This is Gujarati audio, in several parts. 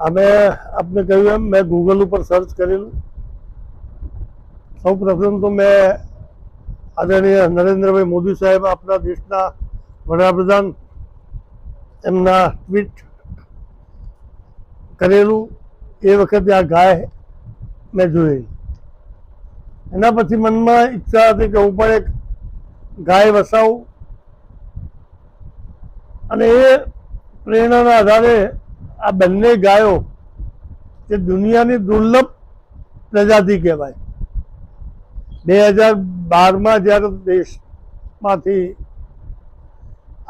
અમે આપને કહ્યું એમ મેં ગૂગલ ઉપર સર્ચ કરેલું. સૌ પ્રથમ તો મેં આદરણીય નરેન્દ્રભાઈ મોદી સાહેબ, આપણા દેશના વડાપ્રધાન, એમના ટ્વીટ કરેલું એ વખતે આ ગાય મેં જોઈ. એના પછી મનમાં ઈચ્છા હતી કે હું પણ એક ગાય વસાવું, અને એ પ્રેરણાના આધારે આ બંને ગાયો જે દુનિયાની દુર્લભ પ્રજાતિ કહેવાય, 2012માં જ્યારે દેશમાંથી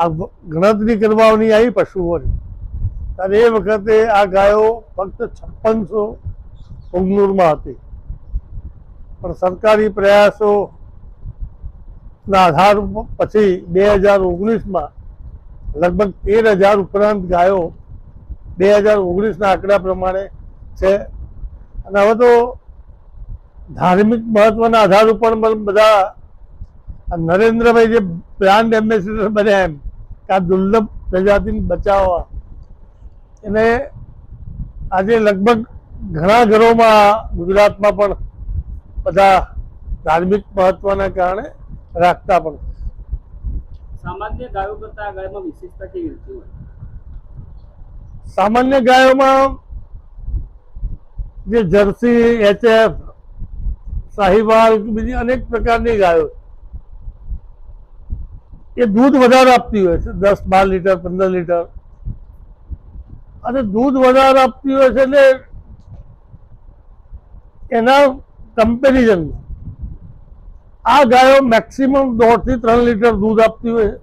આ ગણતરી કરવાની આવી પશુઓની, ત્યારે એ વખતે આ ગાયો ફક્ત 5600 ઉગનુરમાં હતી. પણ સરકારી પ્રયાસોના આધાર પછી 2019માં લગભગ 13,000 ઉપરાંત ગાયો 2019ના આંકડા પ્રમાણે છે. અને હવે તો ધાર્મિક મહત્વના આધાર ઉપર બધા નરેન્દ્રભાઈ જે બ્રાન્ડ એમ્બેસેડર બન્યા એમ કે આ દુર્લભ પ્રજાતિને બચાવવા, એને આજે લગભગ ઘણા ઘરોમાં ગુજરાતમાં પણ બધા ધાર્મિક મહત્વના કારણે રાખતા પણ. સામાન્ય ગાયો કરતા આ ગાયમાં વિશેષતા કેવી રીતે હોય? સામાન્ય ગાયોમાં જે જર્સી, એચએફ, સાહીવાલ, બીજી અનેક પ્રકારની ગાયો એ દૂધ વધારે આપતી હોય છે, 10-12 લીટર 15 લીટર, અને દૂધ વધારે આપતી હોય છે. એટલે એના કમ્પેરિઝનમાં આ ગાયો મેક્સિમમ 1.5 થી 3 લીટર દૂધ આપતી હોય.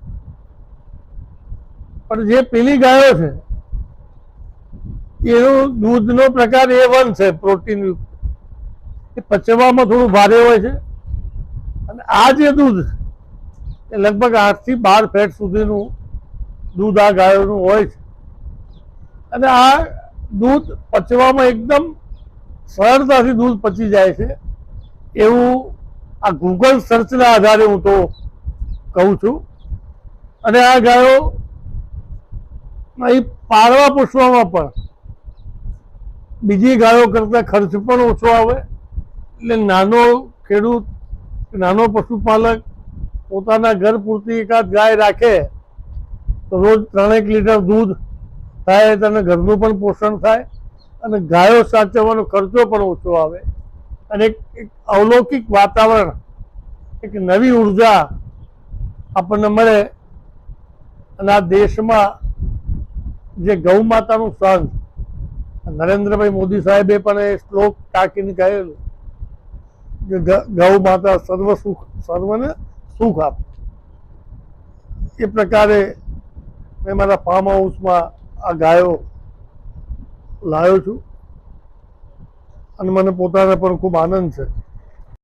પણ જે પેલી ગાયો છે એનું દૂધનો પ્રકાર A1 છે, પ્રોટીન યુક્ત. એ પચવામાં થોડું ભારે હોય છે. અને આ જે દૂધ એ લગભગ 8 થી 12 ફેટ સુધીનું દૂધ આ ગાયોનું હોય છે. અને આ દૂધ પચવામાં એકદમ સરળતાથી દૂધ પચી જાય છે, એવું આ ગૂગલ સર્ચના આધારે હું તો કહું છું. અને આ ગાયો અહીં પાળવા પોષવામાં પણ બીજી ગાયો કરતાં ખર્ચ પણ ઓછો આવે. એટલે નાનો ખેડૂત, નાનો પશુપાલક પોતાના ઘર પૂરતી એકાદ ગાય રાખે તો રોજ 3 લીટર દૂધ થાય, તેને ઘરનું પણ પોષણ થાય, અને ગાયો સાચવવાનો ખર્ચો પણ ઓછો આવે. અને એક અલૌકિક વાતાવરણ, એક નવી ઉર્જા આપણને મળે. અને આ દેશમાં જે ગૌ માતાનું સ્થાન, નરેન્દ્રભાઈ મોદી સાહેબે પણ એ શ્લોક ટાંકીને કહેલું કે ગૌ માતા સર્વને સુખ આપે. એ પ્રકારે મેં મારા ફાર્મ હાઉસમાં આ ગાયો લાવ્યો છું, અને મને પોતાને પણ ખૂબ આનંદ છે.